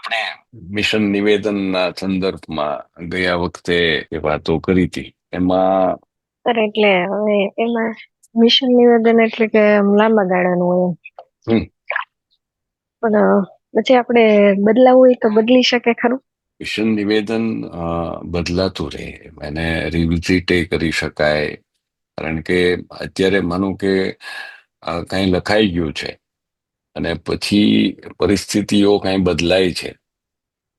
આપણે મિશન નિવેદનના સંદર્ભમાં ગયા વખતે એ વાતો કરી હતી એમાં સર એટલે હવે એમાં મિશન નિવેદન એટલે કે આમ લાંબા ગાળાનું હોય એમ. હમ, પણ પછી આપણે બદલાવું હોય તો બદલી શકે ખરું? મિશન નિવેદન બદલાતું રહે, એને રિવિઝિટ કરી શકાય. કારણ કે અત્યારે માનો કે કાંઈ લખાઈ ગયું છે અને પછી પરિસ્થિતિઓ કાંઈ બદલાય છે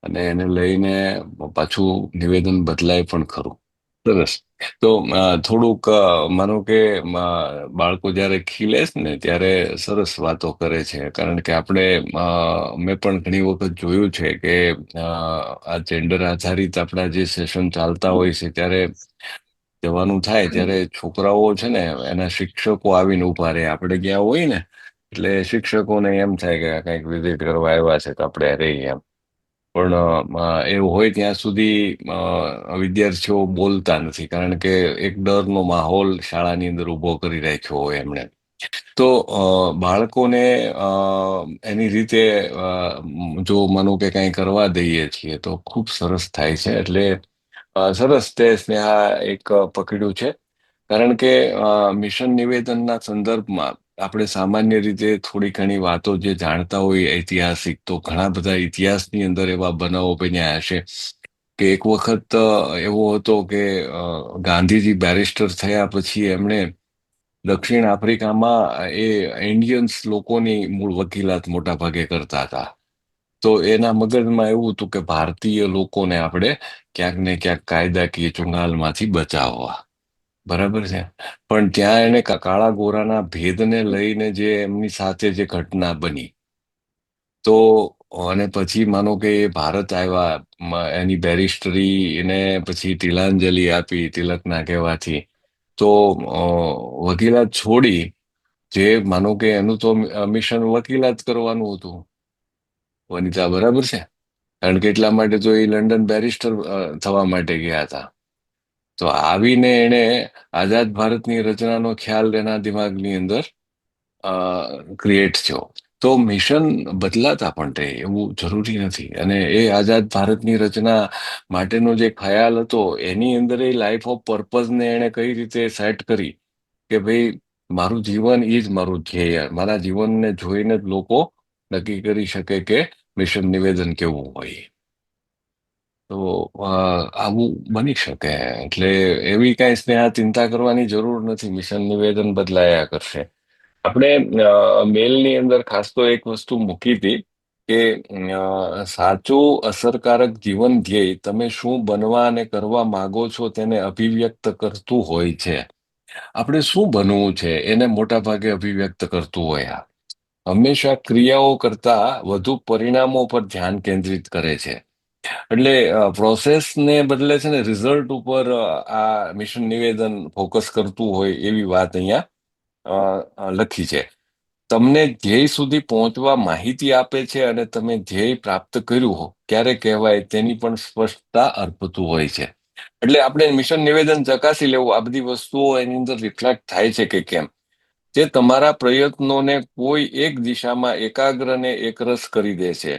અને એને લઈને પાછું નિવેદન બદલાય પણ ખરું. સરસ. તો થોડુંક માનો કે બાળકો જ્યારે ખીલે છે ને ત્યારે સરસ વાતો કરે છે. કારણ કે આપણે મેં પણ ઘણી વખત જોયું છે કે આ જેન્ડર આધારિત આપણા જે સેશન ચાલતા હોય છે ત્યારે જવાનું થાય ત્યારે છોકરાઓ છે ને એના શિક્ષકો આવીને ઉભા રહે. આપણે ગયા હોય ને એટલે શિક્ષકોને એમ થાય કે કંઈક વિઝિટ કરવા આવ્યા છે તો આપણે રહીએ એમ. પણ એવું હોય ત્યાં સુધી વિદ્યાર્થીઓ બોલતા નથી. કારણ કે એક ડરનો માહોલ શાળાની અંદર ઉભો કરી રાખ્યો હોય એમણે. તો બાળકોને એની રીતે જો માનો કે કંઈ કરવા દઈએ છીએ તો ખૂબ સરસ થાય છે. એટલે સરસ તે સ્નેહા એક પકડ્યું છે. કારણ કે મિશન નિવેદનના સંદર્ભમાં આપણે સામાન્ય રીતે થોડી ઘણી વાતો જે જાણતા હોય ઐતિહાસિક, તો ઘણા બધા ઇતિહાસની અંદર એવા બનાવો બન્યા હશે કે એક વખત એવો હતો કે ગાંધીજી બેરિસ્ટર થયા પછી એમણે દક્ષિણ આફ્રિકામાં એ ઇન્ડિયન્સ લોકોની મૂળ વકીલાત મોટા ભાગે કરતા હતા. તો એના મગજમાં એવું હતું કે ભારતીય લોકોને આપણે ક્યાંક ને ક્યાંક કાયદાકીય ચુંગાલમાંથી બચાવવા. બરાબર છે. પણ ત્યાં એને કાળા ગોરાના ભેદને લઈને જે એમની સાથે જે ઘટના બની, તો અને પછી માનો કે એ ભારત આવ્યા, એની બેરિસ્ટરી એને પછી તિલાંજલિ આપી તિલકના કહેવાથી. તો વકીલાત છોડી, જે માનો કે એનું તો મિશન વકીલાત કરવાનું હતું વનિતા, બરાબર છે. કારણ કે એટલા માટે તો એ લંડન બેરિસ્ટર થવા માટે ગયા હતા. તો આવીને એણે આઝાદ ભારતની રચનાનો ખ્યાલ એના દિમાગની અંદર ક્રિએટ થયો. તો મિશન બદલાતા પણ રહે એવું જરૂરી નથી. અને એ આઝાદ ભારતની રચના માટેનો જે ખ્યાલ હતો એની અંદર એ લાઈફ ઓફ પર્પઝને એણે કઈ રીતે સેટ કરી કે ભાઈ મારું જીવન એ જ મારું ધ્યેય. મારા જીવનને જોઈને જ લોકો નક્કી કરી શકે કે મિશન નિવેદન કેવું હોય. તો આવું બની શકે. એટલે એવી કાંઈ સ્નેહા ચિંતા કરવાની જરૂર નથી. મિશન નિવેદન બદલાયા કરશે. આપણે મેલની અંદર ખાસ તો એક વસ્તુ મૂકી હતી કે સાચું અસરકારક જીવન ધ્યેય તમે શું બનવા અને કરવા માંગો છો તેને અભિવ્યક્ત કરતું હોય છે. આપણે શું બનવું છે એને મોટા ભાગે અભિવ્યક્ત કરતું હોય. હંમેશા ક્રિયાઓ કરતા વધુ પરિણામો પર ધ્યાન કેન્દ્રિત કરે છે. એટલે પ્રોસેસને બદલે છે ને રિઝલ્ટ ઉપર આ મિશન નિવેદન ફોકસ કરતું હોય એવી વાત અહીંયા લખી છે. તમને ધ્યેય સુધી પહોંચવા માહિતી આપે છે અને તમે ધ્યેય પ્રાપ્ત કર્યું હો ક્યારે કહેવાય તેની પણ સ્પષ્ટતા અર્પતું હોય છે. એટલે આપણે મિશન નિવેદન ચકાસી લેવું આ બધી વસ્તુઓ એની અંદર રિફ્લેક્ટ થાય છે કે કેમ. જે તમારા પ્રયત્નોને કોઈ એક દિશામાં એકાગ્ર ને એકરસ કરી દે છે.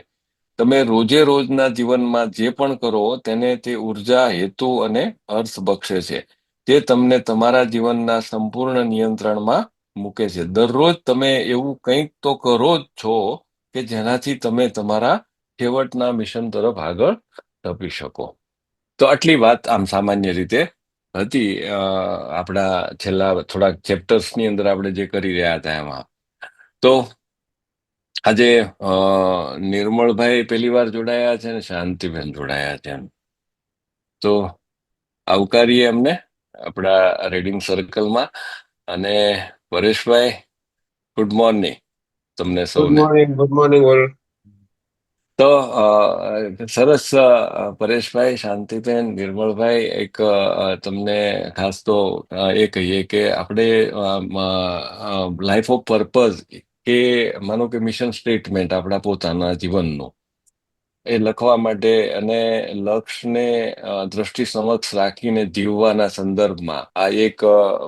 તમે રોજે રોજના જીવનમાં જે પણ કરો તેને તે ઉર્જા, હેતુ અને અર્થ બક્ષે છે. તે તમને તમારા જીવનના સંપૂર્ણ નિયંત્રણમાં મૂકે છે. દરરોજ તમે એવું કંઈક તો કરો જ છો કે જેનાથી તમે તમારા છેવટના મિશન તરફ આગળ ધપી શકો. તો આટલી વાત આમ સામાન્ય રીતે હતી આપણા છેલ્લા થોડાક ચેપ્ટર્સની અંદર આપણે જે કરી રહ્યા હતા એમાં. તો આજે નિર્મળભાઈ પહેલી વાર જોડાયા છે ને શાંતિબેન જોડાયા છે. તો આવકારીએ એમને આપણા રીડિંગ સર્કલમાં. અને પરેશભાઈ, ગુડ મોર્નિંગ તમને ગુડ સૌને. Morning, good morning all. તો સરસ. પરેશભાઈ, શાંતિબેન, નિર્મળભાઈ, એક તમને ખાસ તો એ કહીએ કે આપણે લાઈફ ઓફ પર્પઝ કે માનો કે મિશન સ્ટેટમેન્ટ આપણા પોતાના જીવનનું એ લખવા માટે અને લક્ષ્યને દ્રષ્ટિ સમક્ષ રાખીને જીવવાના સંદર્ભમાં આ એક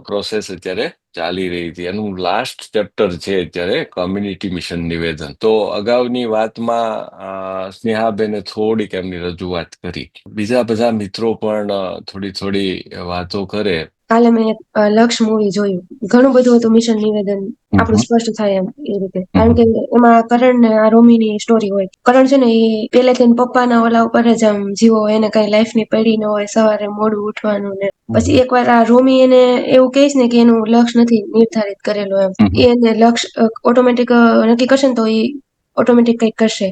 પ્રોસેસ અત્યારે ચાલી રહી હતી, એનું લાસ્ટ ચેપ્ટર છે અત્યારે કોમ્યુનિટી મિશન નિવેદન. તો અગાઉની વાતમાં સ્નેહાબેને થોડીક એમની રજૂઆત કરી, બીજા બધા મિત્રો પણ થોડી વાતો કરે. કાલે મેં એક લક્ષ મૂવી જોયું, ઘણું બધું હતું મિશન નિવેદન, આપણું સ્પષ્ટ થાય એમ એ રીતે. કારણ કે એમાં કરણ ને આ રોમીની સ્ટોરી હોય. કરણ છે ને એ પહેલેથી પપ્પાના ઓલા ઉપર જ આમ જીવો, એને કઈ લાઈફ ની પડી ન હોય, સવારે મોડું ઉઠવાનું ને. પછી એકવાર આ રોમી એને એવું કહીશ ને કે એનું લક્ષ્ય નથી નિર્ધારિત કરેલું એમ, એને લક્ષ્ય ઓટોમેટિક નક્કી કરશે ને તો એ ઓટોમેટિક કઈક કરશે.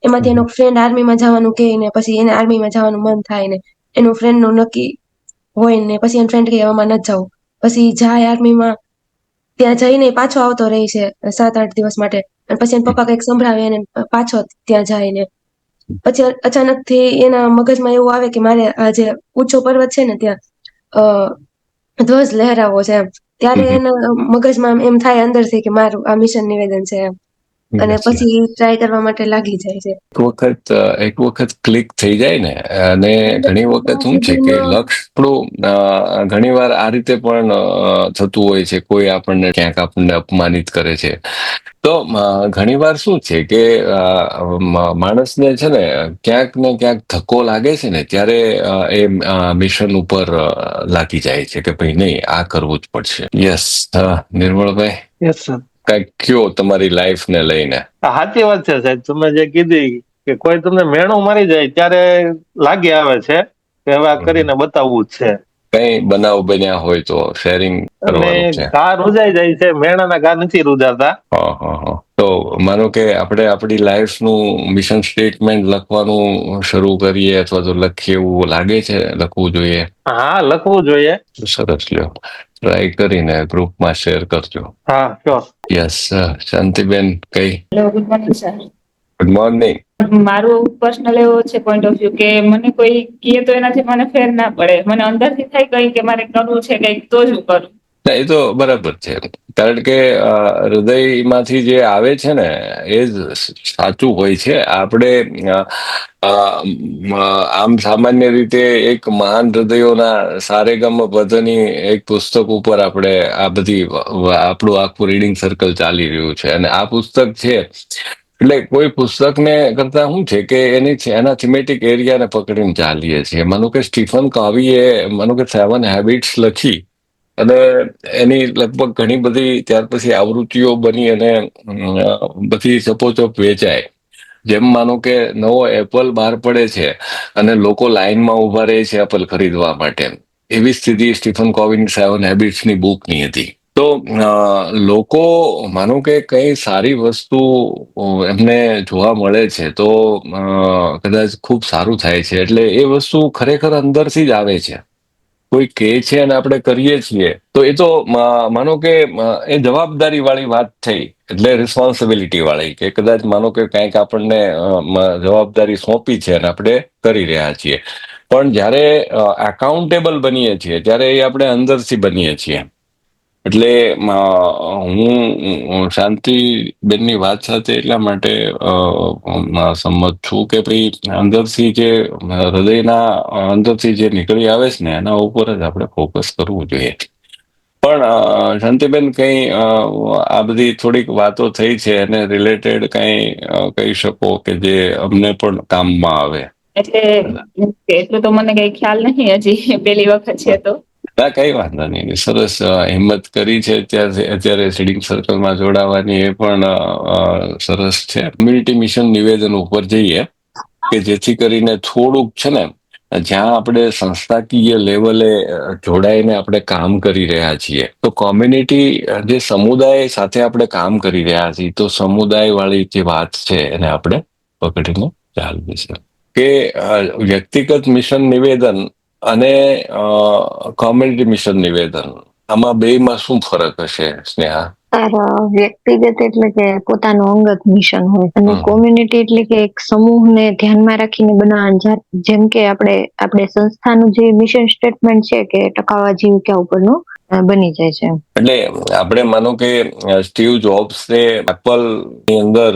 એમાંથી એનો ફ્રેન્ડ આર્મીમાં જવાનું કહે ને પછી એને આર્મીમાં જવાનું મન થાય ને એનું ફ્રેન્ડ નું નક્કી હોય ને પછી એનો ફ્રેન્ડ કે આમાં નથી જવું, પછી જાય આર્મીમાં, ત્યાં જઈને પાછો આવતો રહે છે 7-8 દિવસ માટે, અને પછી એના પપ્પા કઈક સંભળાવે અને પાછો ત્યાં જાય ને પછી અચાનક થી એના મગજમાં એવું આવે કે મારે આ જે ઊંચો પર્વત છે ને ત્યાં ધ્વજ લહેરાવો છે એમ. ત્યારે એના મગજમાં એમ થાય અંદરથી કે મારું આ મિશન નિવેદન છે એમ, અને પછી ટ્રાય કરવા માટે લાગી જાય છે. એક વખત ક્લિક થઈ જાય ને, અને ઘણી વખત શું છે કે લક્ષ્ય આપણું ઘણી વાર આ રીતે પણ થતું હોય છે, કોઈ આપણને અપમાનિત કરે છે તો ઘણી વાર શું છે કે માણસને છે ને ક્યાંક ને ક્યાંક ધક્કો લાગે છે ને, ત્યારે એ મિશન ઉપર લાગી જાય છે કે ભાઈ નહીં, આ કરવું જ પડશે. યસ, નિર્મળભાઈ. Yes sir. કઈક કયો તમારી લાઈફ ને લઈને. સાચી વાત છે સાહેબ, તમે જે કીધી કે કોઈ તમને મેણું મારી જાય ત્યારે લાગી આવે છે કે હવે આ કરીને બતાવવું જ છે. કઈ બનાવ બન્યા હોય તો શેરિંગ કરવાનું છે. ઘા રૂજાઈ જાય છે, મેણાના ઘા નથી રૂજાતા. તો માનો કે આપણે આપણી લાઈફનું મિશન સ્ટેટમેન્ટ લખવાનું શરૂ કરીએ અથવા તો લખીએ એવું લાગે છે, લખવું જોઈએ? હા, લખવું જોઈએ. સરસ, લ્યો ટ્રાય કરીને ગ્રુપમાં શેર કરજો. હા, શ્યોર. યસ. શાંતિબેન કઈ? Hello, good morning sir. Good morning. મારું પર્સનલ એવો છે પોઈન્ટ ઓફ વ્યૂ કે મને કોઈ કહે તો એનાથી મને ફેર ના પડે, મને અંદરથી થાય કઈ કે મારે કરવું છે કઈક તો જ હું કરું. એ તો બરાબર છે, કારણ કે હૃદયમાંથી જે આવે છે ને એ જ સાચું હોય છે. આપણે આમ સામાન્ય રીતે એક મહાન હૃદયોના સારેગમ પધની એક પુસ્તક ઉપર આપણે આ બધી આપણું આખું રીડિંગ સર્કલ ચાલી રહ્યું છે, અને આ પુસ્તક છે એટલે કોઈ પુસ્તકને કરતા શું છે કે એના થીમેટિક એરિયાને પકડીને ચાલીએ છીએ. માનો કે સ્ટીફન કોવીએ માનો કે 7 હેબિટ્સ લખી અને એની લગભગ ઘણી બધી ત્યાર પછી આવૃત્તિઓ બની અને બધી ચપોચપ વેચાય. જેમ માનો કે નવો એપલ બહાર પડે છે અને લોકો લાઈનમાં ઉભા રહે છે એપલ ખરીદવા માટે, એવી સ્થિતિ સ્ટીફન કોવીની 7 હેબિટ્સની બુકની હતી. તો લોકો માનો કે કઈ સારી વસ્તુ એમને જોવા મળે છે તો કદાચ ખૂબ સારું થાય છે, એટલે એ વસ્તુ ખરેખર અંદરથી જ આવે છે. કોઈ કહે છે અને આપણે કરીએ છીએ તો એ તો માનો કે એ જવાબદારી વાળી વાત થઈ, એટલે રિસ્પોન્સિબિલિટી વાળી, કે કદાચ માનો કે કંઈક આપણને જવાબદારી સોંપી છે અને આપણે કરી રહ્યા છીએ. પણ જ્યારે એકાઉન્ટેબલ બનીએ છીએ ત્યારે એ આપણે અંદરથી બનીએ છીએ. એટલે હું શાંતિબેનની વાત સાથે એટલા માટે સંમત છું કે ભાઈ અંદરથી જે હૃદયના અંદરથી જે નીકળી આવે છે ને એના ઉપર જ આપણે ફોકસ કરવું જોઈએ. પણ શાંતિબેન કઈ આ બધી થોડીક વાતો થઈ છે એને રિલેટેડ કઈ કહી શકો કે જે અમને પણ કામમાં આવે? એટલે એટલું તો મને કઈ ખ્યાલ નહીં, હજી પહેલી વખત છે તો. ના, કઈ વાંધો નહીં. સરસ હિંમત કરી છે અત્યારે સીડિંગ સર્કલમાં જોડાવાની, એ પણ સરસ છે. કમ્યુનિટી મિશન નિવેદન ઉપર જઈએ કે જેથી કરીને થોડુંક છે ને, જ્યાં આપણે સંસ્થાકીય લેવલે જોડાઈને આપણે કામ કરી રહ્યા છીએ, તો કોમ્યુનિટી જે સમુદાય સાથે આપણે કામ કરી રહ્યા છીએ, તો સમુદાય વાળી જે વાત છે એને આપણે પકડીને ચાલવી છે. કે વ્યક્તિગત મિશન નિવેદન અને કોમ્યુનિટી મિશન નિવેદન, આમાં બેમાં શું ફરક હશે સ્નેહા? વ્યક્તિગત એટલે કે પોતાનું અંગત મિશન હોય, અને કોમ્યુનિટી એટલે કે એક સમૂહને ધ્યાનમાં રાખીને બનાવવાનું. જેમ કે આપણે સંસ્થાનું જે મિશન સ્ટેટમેન્ટ છે કે ટકાવા જીવિકા ઉપરનું બની જાય છે. એટલે આપણે માનો કે સ્ટીવ જોબ્સે એપલ ની અંદર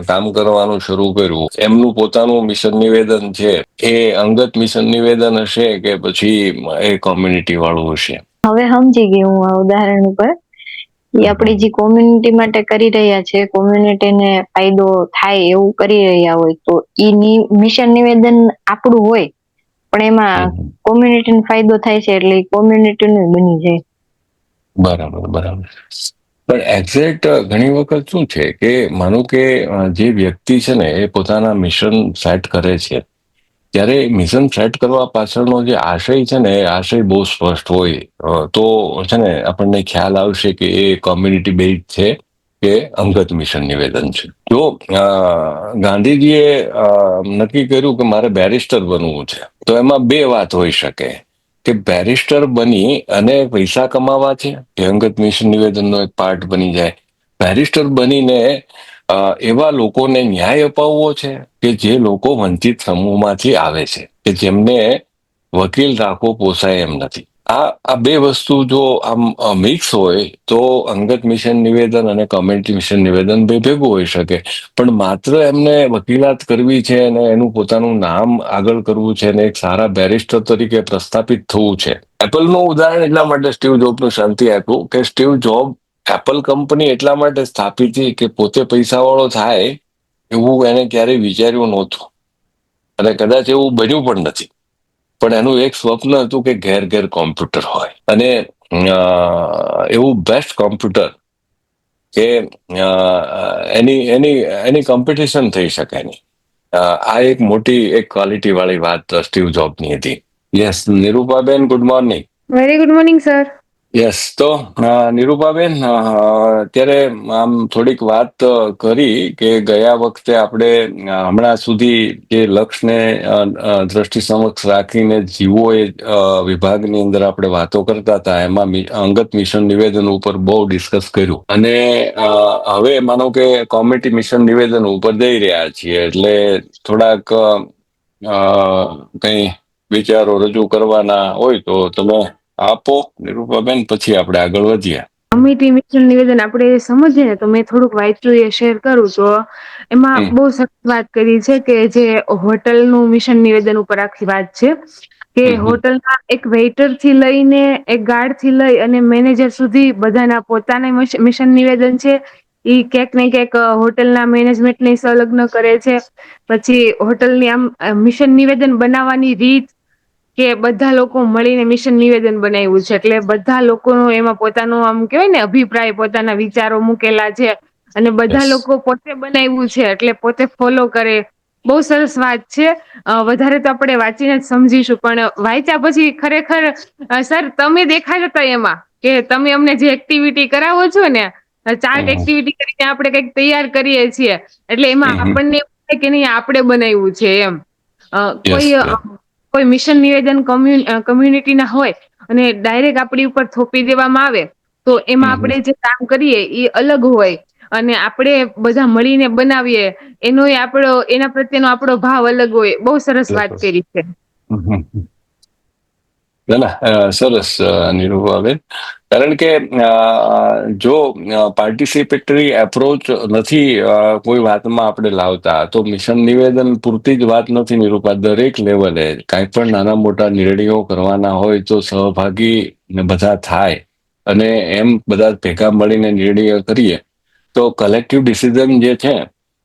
કામ કરવાનું શરૂ કર્યું, એમનું પોતાનું મિશન નિવેદન છે એ અંગત મિશન નિવેદન હશે કે પછી એ કોમ્યુનિટી વાળું હશે? હવે સમજી ગઈ હું આ ઉદાહરણ ઉપર એ આપણી જે કોમ્યુનિટી માટે કરી રહ્યા છે, કોમ્યુનિટીને ફાયદો થાય એવું કરી રહ્યા હોય, તો ઈ મિશન નિવેદન આપણું હોય પણ એમાં કોમ્યુનિટીને ફાયદો થાય છે એટલે કોમ્યુનિટીનું બની જાય. બરાબર બરાબર. પણ એક્ઝેક્ટ ઘણી વખત શું છે કે માનો કે જે વ્યક્તિ છે ને એ પોતાના મિશન સેટ કરે છે, ત્યારે મિશન સેટ કરવા પાછળનો જે આશય છે ને એ આશય બહુ સ્પષ્ટ હોય તો છે ને આપણને ખ્યાલ આવશે કે એ કોમ્યુનિટી બેઝ છે કે અંગત મિશન નિવેદન છે. જો ગાંધીજીએ નક્કી કર્યું કે મારે બેરિસ્ટર બનવું છે, તો એમાં બે વાત હોઈ શકે કે બેરિસ્ટર બની અને પૈસા કમાવા છે, કે અંગત મિશન નિવેદનનો એક પાર્ટ બની જાય. બેરિસ્ટર બનીને એવા લોકોને ન્યાય અપાવવો છે કે જે લોકો વંચિત સમૂહમાંથી આવે છે, કે જેમને વકીલ રાખવો પોસાય એમ નથી. આ બે વસ્તુ જો આમ મિક્સ હોય તો અંગત મિશન નિવેદન અને કોમ્યુનિટી મિશન નિવેદન બે ભેગું હોઈ શકે. પણ માત્ર એમને વકીલાત કરવી છે અને એનું પોતાનું નામ આગળ કરવું છે અને એક સારા બેરિસ્ટર તરીકે પ્રસ્થાપિત થવું છે. એપલનું ઉદાહરણ એટલા માટે સ્ટીવ જોબનું શાંતિ આપ્યું કે સ્ટીવ જોબ એપલ કંપની એટલા માટે સ્થાપિત થઈ કે પોતે પૈસાવાળો થાય એવું એને ક્યારેય વિચાર્યું નહોતું, અને કદાચ એવું બન્યું પણ નથી. પણ એનું એક સ્વપ્ન હતું કે ઘેર ઘેર કોમ્પ્યુટર હોય અને એવું બેસ્ટ કોમ્પ્યુટર કે એની એની એની કોમ્પિટિશન થઈ શકે નહીં. આ એક મોટી એક ક્વોલિટી વાળી વાત સ્ટીવ જોબની હતી. Yes, Nirupaben, good morning. Very good morning sir. Yes, તો નિરૂપાબેન, અત્યારે આમ થોડીક વાત કરી કે ગયા વખતે આપણે હમણાં સુધી જે લક્ષ્યને દ્રષ્ટિ સમક્ષ રાખીને જીવો એ વિભાગની અંદર આપણે વાતો કરતા હતા, એમાં અંગત મિશન નિવેદન ઉપર બહુ ડિસ્કસ કર્યું. અને હવે માનો કે કોમ્યુનિટી મિશન નિવેદન ઉપર જઈ રહ્યા છીએ, એટલે થોડાક કંઈ વિચારો રજૂ કરવાના હોય તો તમે આપો નિરૂપાબેન, પછી આપણે આગળ વધીએ. કોમ્યુનિટી મિશન નિવેદન આપણે સમજીએ ને તો મેં થોડુંક વાંચ્યું એ શેર કરું તો એમાં બહુ સરસ વાત કરી છે કે જે હોટલનું મિશન નિવેદન ઉપર આખી વાત છે કે હોટલના એક વેઇટર થી લઈને એક ગાર્ડ થી લઈ અને મેનેજર સુધી બધાના પોતાના મિશન નિવેદન છે. ઈ ક્યાંક ને ક્યાંક હોટલના મેનેજમેન્ટને સંલગ્ન કરે છે. પછી હોટલની આમ મિશન નિવેદન બનાવવાની રીત કે બધા લોકો મળીને મિશન નિવેદન બનાવ્યું છે, એટલે બધા લોકોનો એમાં પોતાનો આમ કેવાય ને અભિપ્રાય, પોતાના વિચારો મૂકેલા છે અને બધા યસ. લોકો પોતે બનાવ્યું છે એટલે પોતે ફોલો કરે. બહુ સરસ વાત છે. વધારે તો આપણે વાંચીને જ સમજીશું, પણ વાંચ્યા પછી ખરેખર સર તમે દેખાડ્યા હતા એમાં કે તમે અમને જે એક્ટિવિટી કરાવો છો ને, ચાર્ટ એક્ટિવિટી કરીને આપણે કંઈક તૈયાર કરીએ છીએ, એટલે એમાં આપણને એવું થાય કે નહીં આપણે બનાવ્યું છે એમ. યસ. કોઈ મિશન નિવેદન કોમ્યુનિટી ના હોય અને ડાયરેક્ટ આપણી ઉપર થોપી દેવામાં આવે તો એમાં આપણે જે કામ કરીએ એ અલગ હોય, અને આપણે બધા મળીને બનાવીએ એના પ્રત્યેનો આપણો ભાવ અલગ હોય. બહુ સરસ વાત કરી છે. ના ના, સરસ નિરૂપાબેન. કારણ કે જો પાર્ટિસિપેટરી એપ્રોચ નથી કોઈ વાતમાં આપણે લાવતા તો મિશન નિવેદન પૂરતી જ વાત નથી નિરૂપા. દરેક લેવલે કાંઈ પણ નાના મોટા નિર્ણયો કરવાના હોય તો સહભાગી બધા થાય અને એમ બધા ભેગા મળીને નિર્ણયો કરીએ તો કલેક્ટિવ ડિસિઝન જે છે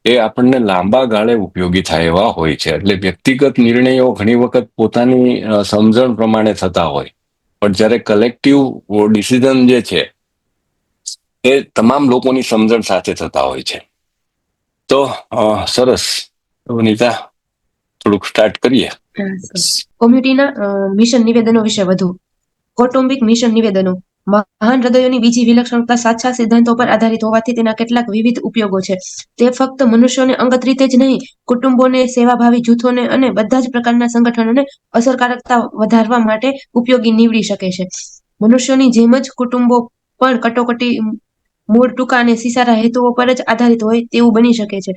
એ આપણને લાંબા ગાળે ઉપયોગી થાય એવા હોય છે. એટલે વ્યક્તિગત નિર્ણયો ઘણી વખત પોતાની સમજણ પ્રમાણે થતા હોય, પણ જ્યારે કલેક્ટિવ ડિસિઝન જે છે એ તમામ લોકોની સમજણ સાથે થતા હોય છે. તો સરસ, વનિતા, થોડુંક સ્ટાર્ટ કરીએ. કોમ્યુનિટીના મિશન નિવેદનો વિશે વધુ. કૌટુંબિક મિશન નિવેદનો મહાન હૃદયોની બીજી વિલક્ષણતા સાચા સિદ્ધાંતો પર આધારિત હોવાથી તેના કેટલાક વિવિધ ઉપયોગો છે. તે ફક્ત મનુષ્યોને અંગત રીતે જ નહીં, કુટુંબોને, સેવાભાવી જૂથોને અને બધા જ પ્રકારના સંગઠનોને અસરકારકતા વધારવા માટે ઉપયોગી નીવડી શકે છે. મનુષ્યોની જેમ જ કુટુંબો પણ કટોકટી, મૂળ, ટૂંકા અને સિસારા હેતુઓ પર જ આધારિત હોય તેવું બની શકે છે.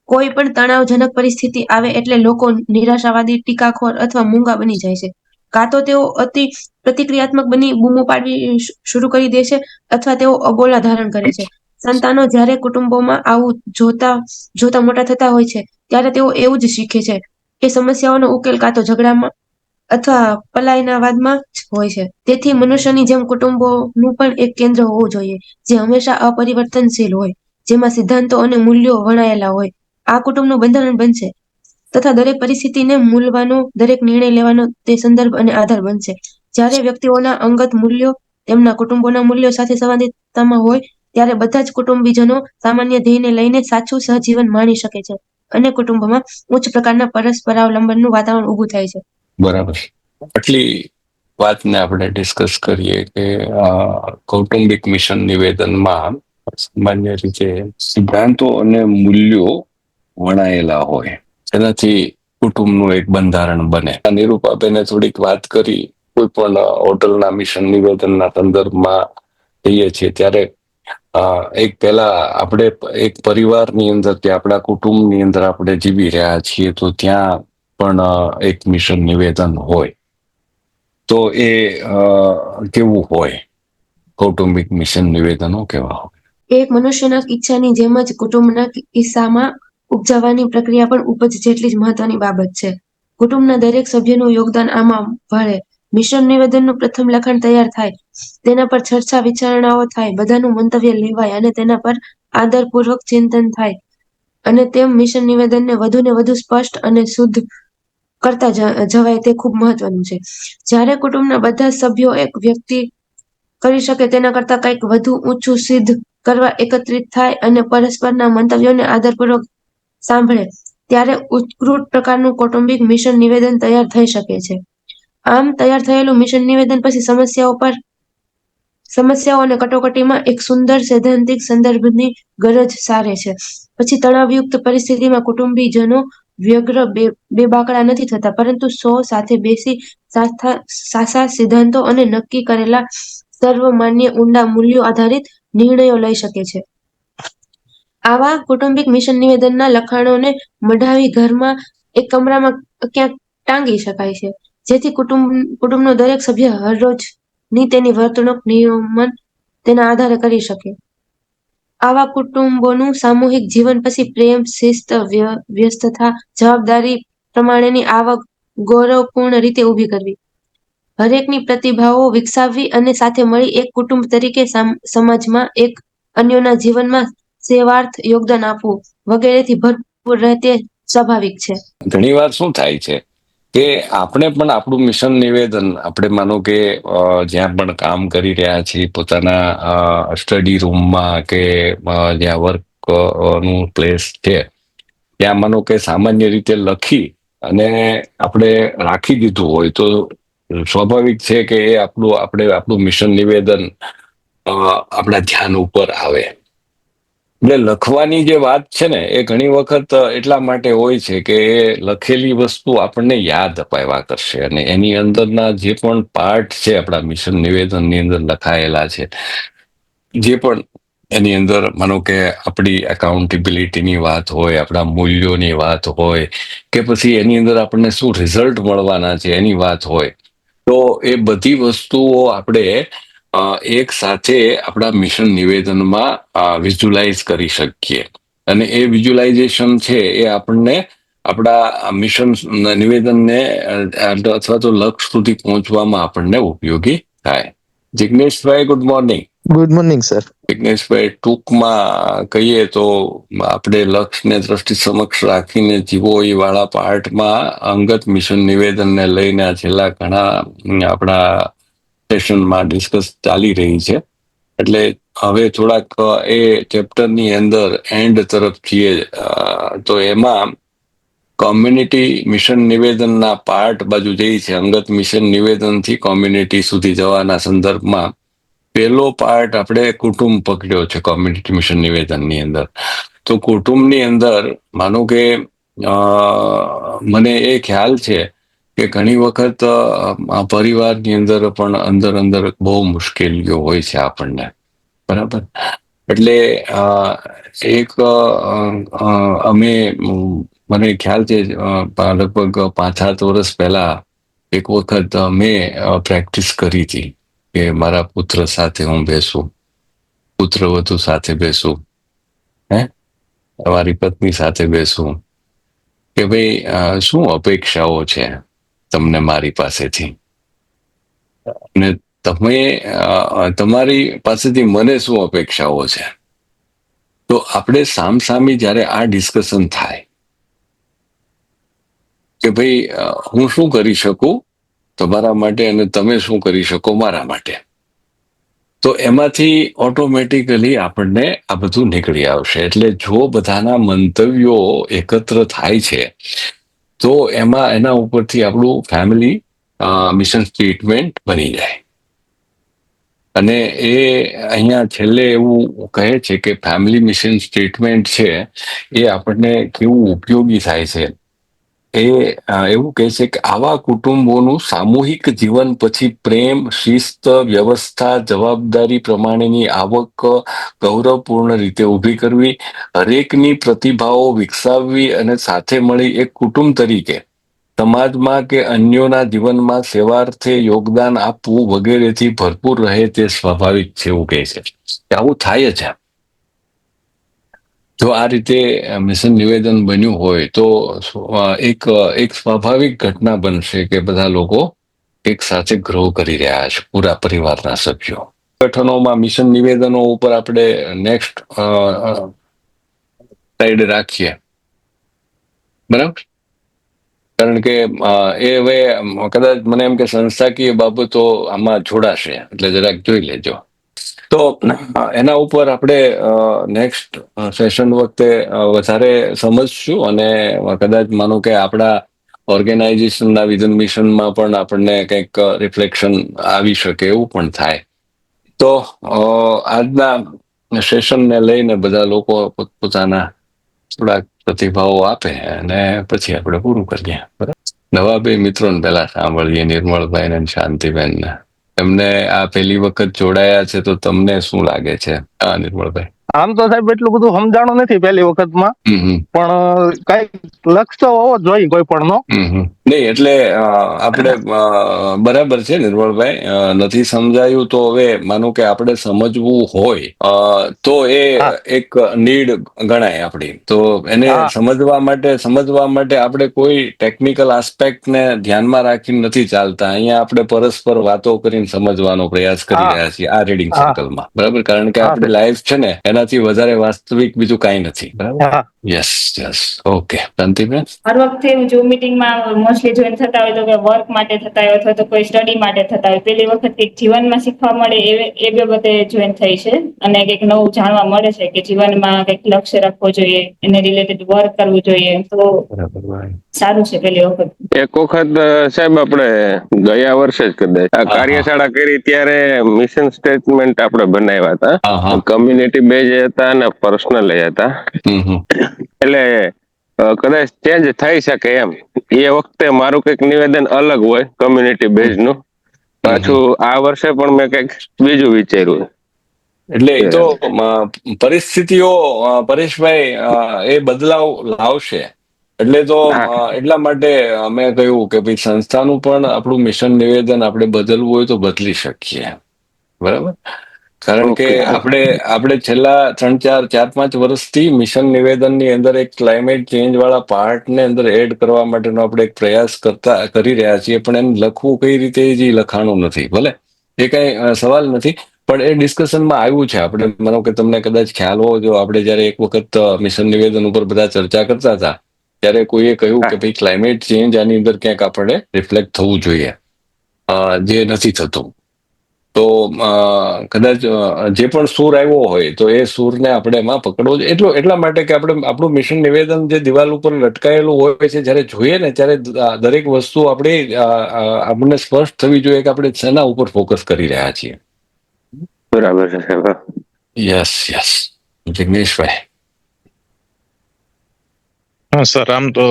કોઈ પણ તણાવજનક પરિસ્થિતિ આવે એટલે લોકો નિરાશાવાદી, ટીકાખોર અથવા મૂંગા બની જાય છે. કાં તો તેઓ અતિ પ્રતિક્રિયાત્મક બની બૂમો પાડવી શરૂ કરી દે છે, અથવા તેઓ અબોલા ધારણ કરે છે. સંતાનો જ્યારે કુટુંબોમાં આવું જોતા મોટા થતા હોય છે ત્યારે તેઓ એવું જ શીખે છે કે સમસ્યાઓનો ઉકેલ કાં તો ઝઘડામાં અથવા પલાયનાવાદમાં જ હોય છે. તેથી મનુષ્યની જેમ કુટુંબોનું પણ એક કેન્દ્ર હોવું જોઈએ જે હંમેશા અપરિવર્તનશીલ હોય, જેમાં સિદ્ધાંતો અને મૂલ્યો વણાયેલા હોય. આ કુટુંબનું બંધારણ બનશે તથા દરેક પરિસ્થિતિને મૂલવાનો, દરેક નિર્ણય લેવાનો તે સંદર્ભ અને આધાર બનશે. જ્યારે વ્યક્તિઓના અંગત મૂલ્યો તેમના કુટુંબોના મૂલ્યો સાથે સંવાદિતામાં હોય ત્યારે બધા જ કુટુંબીજનો સામાન્ય ધ્યેયને લઈને સાચું સહજીવન માણી શકે છે અને કુટુંબમાં ઉચ્ચ પ્રકારના પરસ્પરાવલંબનનું વાતાવરણ ઊભું થાય છે. બરાબર. આટલી વાતને આપણે ડિસ્કસ કરીએ કે કૌટુંબિક મિશન નિવેદનમાં સામાન્ય રીતે સિદ્ધાંતો અને મૂલ્યો વણાયેલા હોય, એનાથી કુટુંબનું એક બંધારણ બને. નિરૂપાબેને થોડીક વાત કરી, કોઈ પણ હોટલના મિશન નિવેદનના સંદર્ભમાં કહીએ છીએ ત્યારે એક પેલા આપણે એક પરિવારની અંદર કે આપણા કુટુંબની અંદર આપણે જીવી રહ્યા છીએ તો ત્યાં પણ એક મિશન નિવેદન હોય તો એ કેવું હોય? કૌટુંબિક મિશન નિવેદનો કેવા હોય? એક મનુષ્યના ઈચ્છાની જેમ જ કુટુંબના કિસ્સામાં ઉપજાવવાની પ્રક્રિયા પણ ઉપજ જેટલી જ મહત્વની બાબત છે. કુટુંબના દરેક સભ્યનું યોગદાન આમાં ભળે. મિશન નિવેદનનું પ્રથમ લખાણ તૈયાર થાય, તેના પર ચર્ચા વિચારણાઓ થાય, બધાનું મંતવ્ય લેવાય અને તેના પર આદરપૂર્વક ચિંતન થાય અને તેમ મિશન નિવેદનને વધુ સ્પષ્ટ અને શુદ્ધ કરતા જવાય તે ખૂબ મહત્વનું છે. જ્યારે કુટુંબના બધા સભ્યો એક વ્યક્તિ કરી શકે તેના કરતા કંઈક વધુ ઊંચું સિદ્ધ કરવા એકત્રિત થાય અને પરસ્પરના મંતવ્યોને આદરપૂર્વક સાંભળે ત્યારે ઉત્કૃષ્ટ પ્રકારનું કૌટુંબિક મિશન નિવેદન તૈયાર થઈ શકે છે. આમ તૈયાર થયેલું મિશન નિવેદન પછી સમસ્યાઓ અને કટોકટીમાં એક સુંદર સૈદ્ધાંતિક સંદર્ભની ગરજ સારે છે. પછી તણાવયુક્ત પરિસ્થિતિમાં કુટુંબીજનો વ્યગ્ર બેબાકડા નથી થતા, પરંતુ સાથે બેસી સાચા સિદ્ધાંતો અને નક્કી કરેલા સર્વમાન્ય ઊંડા મૂલ્યો આધારિત નિર્ણયો લઈ શકે છે. આવા કૌટુંબિક મિશન નિવેદનના લખાણોને મઢાવી ઘરમાં એક કમરામાં ક્યાંક ટાંગી શકાય છે, જેથી કુટુંબનો દરેક સભ્ય હરરોજની તેની વર્તણૂક નિયમન તેના આધારે કરી શકે. આવા કુટુંબોનું સામૂહિક જીવન પછી પ્રેમ, શિસ્ત, વ્યસ્તતા, જવાબદારી પ્રમાણેની આવક ગૌરવપૂર્ણ રીતે ઊભી કરવી, હરેકની પ્રતિભાઓ વિકસાવવી અને સાથે મળી એક કુટુંબ તરીકે સમાજમાં એક અન્યોના જીવનમાં સેવાર્થ યોગદાન આપવું વગેરેથી ભરપૂર રહે તે સ્વાભાવિક છે. ઘણીવાર શું થાય છે કે આપણે પણ આપણું મિશન નિવેદન, આપણે માનો કે જ્યાં પણ કામ કરી રહ્યા છીએ પોતાના સ્ટડી રૂમમાં કે જ્યાં વર્ક નું પ્લેસ છે ત્યાં માનો કે સામાન્ય રીતે લખી અને આપણે રાખી દીધું હોય તો સ્વાભાવિક છે કે એ આપણું મિશન નિવેદન આપણા ધ્યાન ઉપર આવે. એટલે લખવાની જે વાત છે ને એ ઘણી વખત એટલા માટે હોય છે કે એ લખેલી વસ્તુ આપણને યાદ અપાવ્યા કરશે અને એની અંદરના જે પણ પાર્ટ છે આપણા મિશન નિવેદનની અંદર લખાયેલા છે, જે પણ એની અંદર માનો કે આપણી એકાઉન્ટેબિલિટીની વાત હોય, આપણા મૂલ્યોની વાત હોય કે પછી એની અંદર આપણને શું રિઝલ્ટ મળવાના છે એની વાત હોય, તો એ બધી વસ્તુઓ આપણે એક સાથે આપણા મિશન નિવેદનમાં વિઝ્યુલાઇઝ કરી શકીએ અને એ વિઝ્યુલાઇઝેશન છે એ આપણને આપણા મિશન નિવેદનને અથવા તો લક્ષ્ય સુધી પહોંચવામાં આપણને ઉપયોગી થાય. Jigneshbhai, good morning. Good morning sir. Jigneshbhai, ટૂંકમાં કહીએ તો આપણે લક્ષ્યને દ્રષ્ટિ સમક્ષ રાખીને જીવો એ વાળા પાર્ટમાં અંગત મિશન નિવેદનને લઈને છેલ્લા ઘણા આપણા સેશનમાં ડિસ્કસ ચાલી રહી છે. એટલે હવે થોડાક એ ચેપ્ટરની અંદર એન્ડ તરફ છીએ તો એમાં કોમ્યુનિટી મિશન નિવેદનના પાર્ટ બાજુ જઈ છે. અંગત મિશન નિવેદનથી કોમ્યુનિટી સુધી જવાના સંદર્ભમાં પહેલો પાર્ટ આપણે કુટુંબ પકડ્યો છે કોમ્યુનિટી મિશન નિવેદનની અંદર. તો કુટુંબની અંદર માનો કે મને એ ખ્યાલ છે કે ઘણી વખત પરિવારની અંદર પણ અંદર બહુ મુશ્કેલીઓ હોય છે આપણને, બરાબર? એટલે એક મને ખ્યાલ છે લગભગ 5-7 વર્ષ પહેલા એક વખત મેં પ્રેક્ટિસ કરી હતી કે મારા પુત્ર સાથે હું બેસું, પુત્ર વધુ સાથે બેસું, મારી પત્ની સાથે બેસું કે ભાઈ શું અપેક્ષાઓ છે તમને મારી પાસેથી, અને તમે તમારી પાસેથી મને શું અપેક્ષાઓ છે. તો આપણે સામસામી જ્યારે આ ડિસ્કશન થાય કે ભાઈ હું શું કરી શકું તમારા માટે અને તમે શું કરી શકો મારા માટે, તો એમાંથી ઓટોમેટિકલી આપણને આ બધું નીકળી આવશે. એટલે જો બધાના મંતવ્યો એકત્ર થાય છે તો એના ઉપરથી આપણું ફેમિલી મિશન સ્ટેટમેન્ટ બની જાય. અને એ અહીંયા છેલ્લે એવું કહે છે કે ફેમિલી મિશન સ્ટેટમેન્ટ છે એ આપણને કેવું ઉપયોગી થાય છે. એ એવું કહે છે કે આવા કુટુંબોનું સામૂહિક જીવન પછી પ્રેમ, શિસ્ત, વ્યવસ્થા, જવાબદારી પ્રમાણેની આવક ગૌરવપૂર્ણ રીતે ઊભી કરવી, હરેકની પ્રતિભાઓ વિકસાવવી અને સાથે મળી એક કુટુંબ તરીકે સમાજમાં કે અન્યોના જીવનમાં સેવાર્થે યોગદાન આપવું વગેરેથી ભરપૂર રહે તે સ્વાભાવિક છે, એવું કહે છે. આવું થાય છે. જો આ રીતે મિશન નિવેદન બન્યું હોય તો એક સ્વાભાવિક ઘટના બનશે કે બધા લોકો એક સાથે ગ્રો કરી રહ્યા છે, પૂરા પરિવારના સભ્યો. સંગઠનોમાં મિશન નિવેદનો ઉપર આપણે નેક્સ્ટ સાઈડ રાખીએ, બરાબર. કારણ કે એ હવે કદાચ મને એમ કે સંસ્થાકીય બાબતો આમાં જોડાશે, એટલે જરાક જોઈ લેજો. તો એના ઉપર આપણે નેક્સ્ટ સેશન વખતે વધારે સમજશું, અને કદાચ માનો કે આપણા ઓર્ગેનાઇઝેશનના વિઝન મિશનમાં પણ આપણને કંઈક રિફ્લેક્શન આવી શકે, એવું પણ થાય. તો આજના સેશનને લઈને બધા લોકો પોતાના થોડાક પ્રતિભાવો આપે અને પછી આપણે પૂરું કરીએ, બરાબર. નવા બે મિત્રોને પહેલા સાંભળીએ, નિર્મળભાઈ ને શાંતિબેન. એમને આ પહેલી વખત જોડાયા છે, તો તમને શું લાગે છે? હા, નિર્મળભાઈ. આમ તો સાહેબ એટલું બધું સમજાણું નથી પહેલી વખતમાં, પણ કઈ લક્ષ્ય તો હોવો જ જોઈએ કોઈ પણ નો. નહીં, એટલે આપણે બરાબર છે નિર્મળભાઈ, નથી સમજાયું તો હવે માનો કે આપણે સમજવું હોય તો એ એક નીડ ગણાય આપણી. તો એને સમજવા માટે આપણે કોઈ ટેકનિકલ આસ્પેક્ટને ધ્યાનમાં રાખીને નથી ચાલતા. અહીંયા આપણે પરસ્પર વાતો કરીને સમજવાનો પ્રયાસ કરી રહ્યા છીએ આ રીડિંગ સર્કલમાં, બરાબર. કારણ કે આપણે લાઈફ છે ને એનાથી વધારે વાસ્તવિક બીજું કાંઈ નથી, બરાબર. Yes, okay. શાંતિબેન. હર વખતે ઝૂમ મિટિંગમાં મોસ્ટલી જોઈન થતા હોય તો કે વર્ક માટે થતા હોય અથવા તો કોઈ સ્ટડી માટે થતા હોય. પેલી વખત કંઈક જીવનમાં શીખવા મળે એ બાબતે જોઈન થઈ છે, અને કંઈક નવું જાણવા મળે છે કે જીવનમાં કંઈક લક્ષ્ય રાખવો જોઈએ, એને રિલેટેડ વર્ક કરવું જોઈએ. તો સારું છે. પેલી વખત એક વખત સાહેબ આપણે ગયા વર્ષે જ કદાચ આ કાર્યશાળા કરી ત્યારે મિશન સ્ટેટમેન્ટ આપણે બનાવ્યા હતા. કમ્યુનિટી બેઝ હતા અને પર્સનલ હતા. એટલે કદાચ ચેન્જ થઈ શકે એમ. એ વખતે મારું કઈક નિવેદન અલગ હોય કમ્યુનિટી બેઝ નું. પાછું આ વર્ષે પણ મેં કઈક બીજું વિચાર્યું. એટલે એ તો પરિસ્થિતિઓ પરેશભાઈ એ બદલાવ લાવશે. એટલે તો એટલા માટે અમે કહ્યું કે ભાઈ સંસ્થાનું પણ આપણું મિશન નિવેદન આપણે બદલવું હોય તો બદલી શકીએ, બરાબર. કારણ કે આપણે છેલ્લા 4-5 વર્ષથી મિશન નિવેદનની અંદર એક ક્લાઇમેટ ચેન્જ વાળા પાર્ટને અંદર એડ કરવા માટેનો આપણે એક પ્રયાસ કરી રહ્યા છીએ, પણ એમ લખવું કઈ રીતે જે લખાણું નથી. ભલે એ કઈ સવાલ નથી, પણ એ ડિસ્કશનમાં આવ્યું છે. આપણે માનો કે તમને કદાચ ખ્યાલ હોવો, જો આપણે જયારે એક વખત મિશન નિવેદન ઉપર બધા ચર્ચા કરતા હતા ત્યારે કોઈએ કહ્યું કે ભાઈ ક્લાઇમેટ ચેન્જ આની અંદર ક્યાંક આપણે રિફ્લેક્ટ થવું જોઈએ, જે નથી થતું. તો કદાચ જે પણ સૂર આવ્યો હોય તો એ સૂરને આપણે એમાં પકડવો જોઈએ. એટલા માટે કે આપણે આપણું મિશન નિવેદન જે દિવાલ ઉપર લટકાયેલું હોય છે, જ્યારે જોઈએ ને ત્યારે દરેક વસ્તુ આપણને સ્પષ્ટ થવી જોઈએ કે આપણે શેના ઉપર ફોકસ કરી રહ્યા છીએ. બરાબર છે. યસ, જિગ્નેશભાઈ. હા સર, આમ તો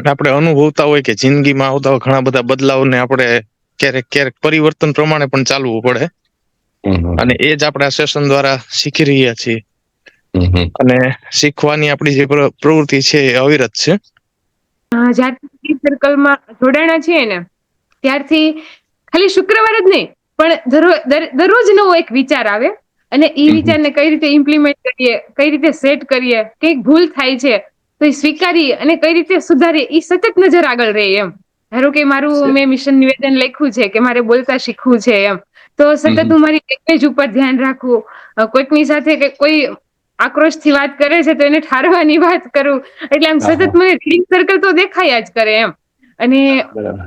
આપણે અનુભવતા હોય કે જિંદગીમાં આવતા હોય ઘણા બધા બદલાવને આપણે ક્યારેક પરિવર્તન પ્રમાણે પણ ચાલવું પડે, અને એ જ આપણે આ સેશન દ્વારા શીખી રહ્યા છીએ. અને શીખવાની આપણી જે પ્રવૃત્તિ છે એ અવિરત છે. જ્યારથી સર્કલમાં જોડાણા છીએ ને ત્યારથી ખાલી શુક્રવાર જ નહીં પણ દરરોજ નવો એક વિચાર આવે, અને એ વિચારને કઈ રીતે ઇમ્પ્લિમેન્ટ કરીએ, કઈ રીતે સેટ કરીએ, કઈક ભૂલ થાય છે તો એ સ્વીકારીએ અને કઈ રીતે સુધારીએ, એ સતત નજર આગળ રહે એમ. ધારો કે મારું મેં મિશન નિવેદન લખ્યું છે કે મારે બોલતા શીખવું છે એમ, તો સતત હું મારી લેંગ્વેજ ઉપર ધ્યાન રાખવું, કોઈકની સાથે કે કોઈ આક્રોશથી વાત કરે છે તો એને ઠારવાની વાત કરું, એટલે આમ સતત મને રીડિંગ સર્કલ તો દેખાયા જ કરે એમ. અને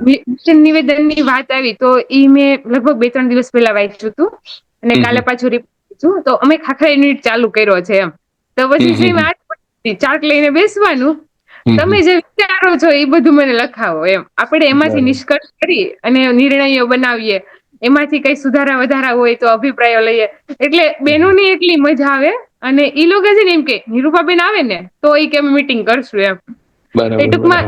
મિશન નિવેદનની વાત આવી તો ઈ મેં લગભગ 2-3 દિવસ પહેલા વાંચ્યું હતું અને કાલે પાછું રિપીટ છું. તો અમે ખાખરા યુનિટ ચાલુ કર્યો છે એમ. તો પછી સેમ ચાર્ટ લઈને બેસવાનું, તમે જે વિચારો છો એ બધું મને લખાવો એમ. આપણે એમાંથી નિષ્કર્ષ કરી અને નિર્ણયો બનાવીએ, એમાંથી કઈ સુધારા વધારા હોય તો અભિપ્રાયો લઈએ, એટલે બેનોની એટલી મજા આવે. અને ઈ લોકો છે ને એમ કે નિરૂપાબેન આવે ને તો એ કે અમે મીટિંગ કરશું એમ. એ ટૂંકમાં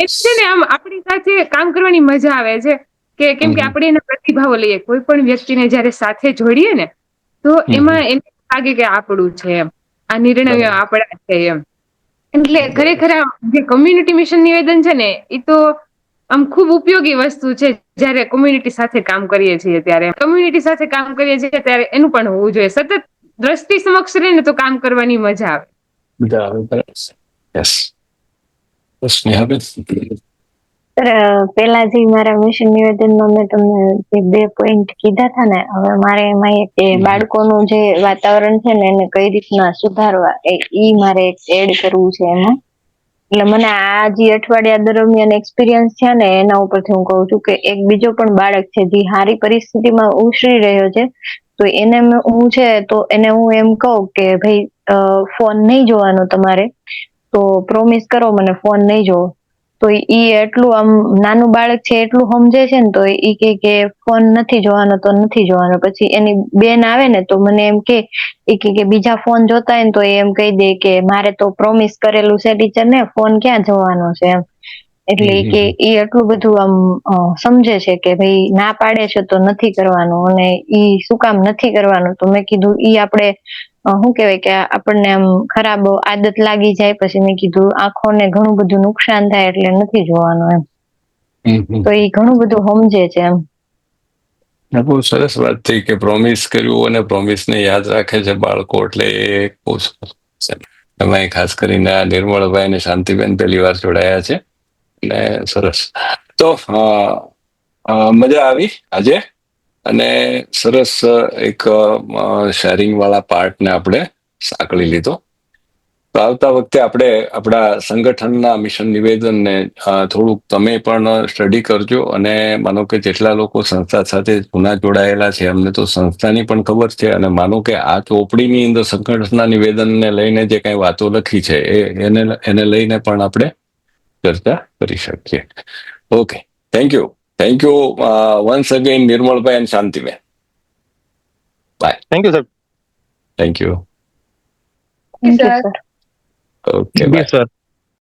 એ છે ને આમ આપણી સાથે કામ કરવાની મજા આવે છે કે કેમ કે આપણે એના પ્રતિભાવો લઈએ. કોઈ પણ વ્યક્તિને જયારે સાથે જોડીએ ને તો એમાં એને લાગે કે આપણું છે એમ, આ નિર્ણયો આપણા છે એમ. એટલે ખરેખર જે કોમ્યુનિટી મિશન નિવેદન છે ને એ તો આમ ખૂબ ઉપયોગી વસ્તુ છે. જયારે કોમ્યુનિટી સાથે કામ કરીએ છીએ ત્યારે કોમ્યુનિટી સાથે કામ કરીએ છીએ ત્યારે એનું પણ હોવું જોઈએ. સતત દ્રષ્ટિ સમક્ષ રહે ને તો કામ કરવાની મજા આવે. પેલા જે મારા મિશન નિવેદનમાં મેં તમને જે 2 પોઈન્ટ કીધા હતા ને, હવે મારે એમાં એક બાળકોનું જે વાતાવરણ છે ને એને કઈ રીતના સુધારવા ઈ મારે એડ કરવું છે એમાં. એટલે મને આ જે અઠવાડિયા દરમિયાન એક્સપિરિયન્સ થયા ને એના ઉપરથી હું કહું છું કે એક બીજો પણ બાળક છે જે સારી પરિસ્થિતિમાં ઉછરી રહ્યો છે, તો એને હું છે તો એને હું એમ કહું કે ભાઈ ફોન નહીં જોવાનો તમારે, તો પ્રોમિસ કરો મને ફોન નહીં જોવો. તો ઈ એટલું આમ નાનું બાળક છે એટલું સમજે છે ને, તો ઈ કે ફોન નથી જોવાનો તો નથી જોવાનો. પછી એની બેન આવે ને તો મને એમ કે બીજા ફોન જોતા હોય ને તો એમ કહી દે કે મારે તો પ્રોમિસ કરેલું છે ટીચર ને, ફોન ક્યાં જોવાનો છે એમ. એટલે કે ઈ એટલું બધું આમ સમજે છે કે ભાઈ ના પાડે છે તો નથી કરવાનું, અને ઈ શું કામ નથી કરવાનું. તો મેં કીધું ઈ આપણે શું કહેવાય કે આપણને આમ ખરાબ આદત લાગી જાય, પછી મેં કીધું આંખોને ઘણું બધું નુકસાન થાય એટલે નથી જોવાનું એમ. તો ઈ ઘણું બધું સમજે છે એમ. બહુ સરસ વાત થઈ કે પ્રોમિસ કર્યું અને પ્રોમિસ ને યાદ રાખે છે બાળકો, એટલે એ બહુ સરસ છે. એમાં ખાસ કરીને નિર્મળભાઈ અને શાંતિબેન પહેલી વાર જોડાયા છે, એટલે સરસ. તો મજા આવી આજે, અને સરસ એક શેરિંગ વાળા પાર્ટને આપણે સાંકળી લીધો. તો આવતા વખતે આપણે આપણા સંગઠનના મિશન નિવેદનને થોડુંક તમે પણ સ્ટડી કરજો, અને માનો કે જેટલા લોકો સંસ્થા સાથે જૂના જોડાયેલા છે અમને તો સંસ્થાની પણ ખબર છે, અને માનો કે આ ચોપડીની અંદર સંગઠનના નિવેદનને લઈને જે કઈ વાતો લખી છે એને લઈને પણ આપણે ચર્ચા કરી શકીએ. Okay, thank you once again Nirmalbhai અને Shantiben. Bye. Thank you sir. Thank you. Thank you sir. Okay, bye. Sir.